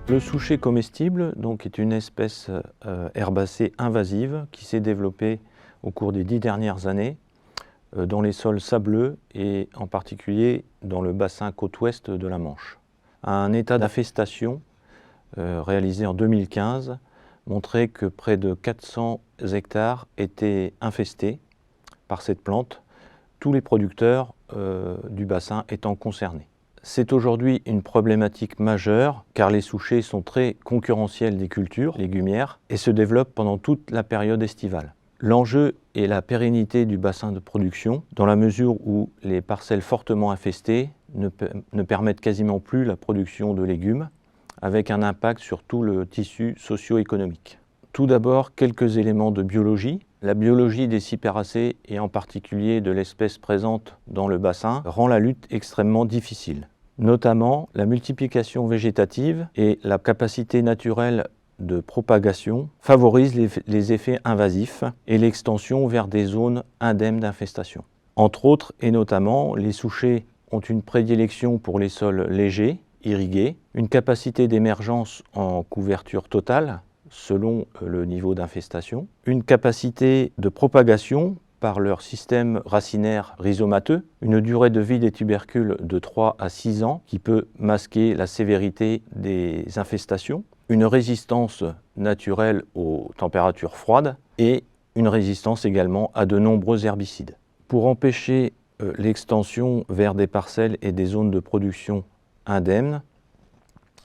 Le souchet comestible est une espèce herbacée invasive qui s'est développée au cours des 10 dernières années dans les sols sableux et en particulier dans le bassin côte ouest de la Manche. Un état d'infestation réalisé en 2015 montrait que près de 400 hectares étaient infestés par cette plante, tous les producteurs du bassin étant concernés. C'est aujourd'hui une problématique majeure car les souchets sont très concurrentiels des cultures légumières et se développent pendant toute la période estivale. L'enjeu est la pérennité du bassin de production dans la mesure où les parcelles fortement infestées ne permettent quasiment plus la production de légumes avec un impact sur tout le tissu socio-économique. Tout d'abord, quelques éléments de biologie. La biologie des cyperacées et en particulier de l'espèce présente dans le bassin rend la lutte extrêmement difficile. Notamment, la multiplication végétative et la capacité naturelle de propagation favorisent les effets invasifs et l'extension vers des zones indemnes d'infestation. Entre autres et notamment, les souchets ont une prédilection pour les sols légers, irrigués, une capacité d'émergence en couverture totale, selon le niveau d'infestation, une capacité de propagation par leur système racinaire rhizomateux, une durée de vie des tubercules de 3 à 6 ans qui peut masquer la sévérité des infestations, une résistance naturelle aux températures froides et une résistance également à de nombreux herbicides. Pour empêcher l'extension vers des parcelles et des zones de production indemnes,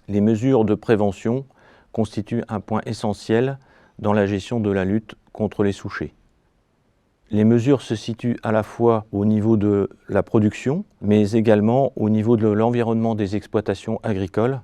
les mesures de prévention constitue un point essentiel dans la gestion de la lutte contre les souchets. Les mesures se situent à la fois au niveau de la production, mais également au niveau de l'environnement des exploitations agricoles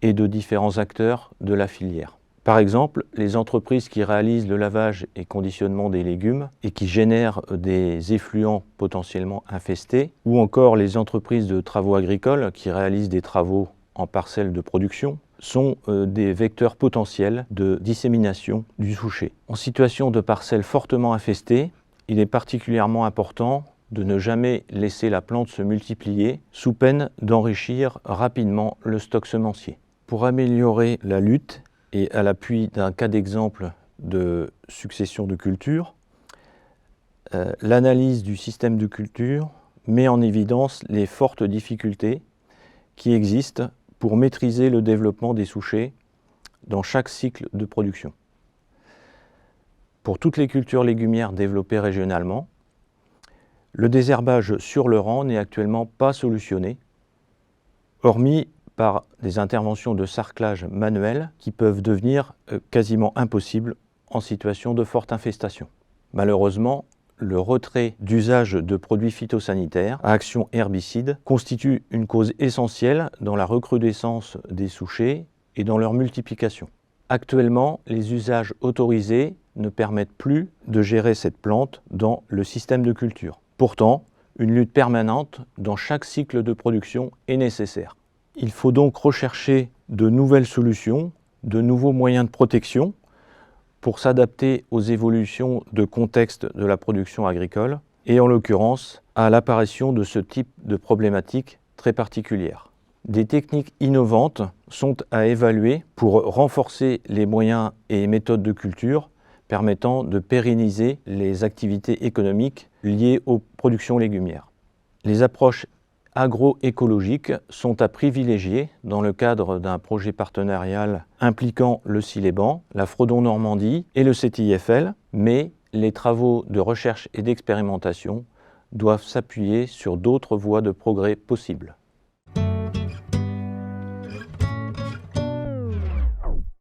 et de différents acteurs de la filière. Par exemple, les entreprises qui réalisent le lavage et conditionnement des légumes et qui génèrent des effluents potentiellement infestés, ou encore les entreprises de travaux agricoles qui réalisent des travaux en parcelles de production, sont des vecteurs potentiels de dissémination du souchet. En situation de parcelles fortement infestées, il est particulièrement important de ne jamais laisser la plante se multiplier sous peine d'enrichir rapidement le stock semencier. Pour améliorer la lutte et à l'appui d'un cas d'exemple de succession de cultures, l'analyse du système de culture met en évidence les fortes difficultés qui existent pour maîtriser le développement des souchets dans chaque cycle de production. Pour toutes les cultures légumières développées régionalement, le désherbage sur le rang n'est actuellement pas solutionné, hormis par des interventions de sarclage manuel qui peuvent devenir quasiment impossibles en situation de forte infestation. Malheureusement, le retrait d'usage de produits phytosanitaires à action herbicide constitue une cause essentielle dans la recrudescence des souchets et dans leur multiplication. Actuellement, les usages autorisés ne permettent plus de gérer cette plante dans le système de culture. Pourtant, une lutte permanente dans chaque cycle de production est nécessaire. Il faut donc rechercher de nouvelles solutions, de nouveaux moyens de protection pour s'adapter aux évolutions de contexte de la production agricole et en l'occurrence à l'apparition de ce type de problématiques très particulières. Des techniques innovantes sont à évaluer pour renforcer les moyens et méthodes de culture permettant de pérenniser les activités économiques liées aux productions légumières. Les approches agroécologiques sont à privilégier dans le cadre d'un projet partenarial impliquant le Cileban, la Fredon Normandie et le CTIFL, mais les travaux de recherche et d'expérimentation doivent s'appuyer sur d'autres voies de progrès possibles.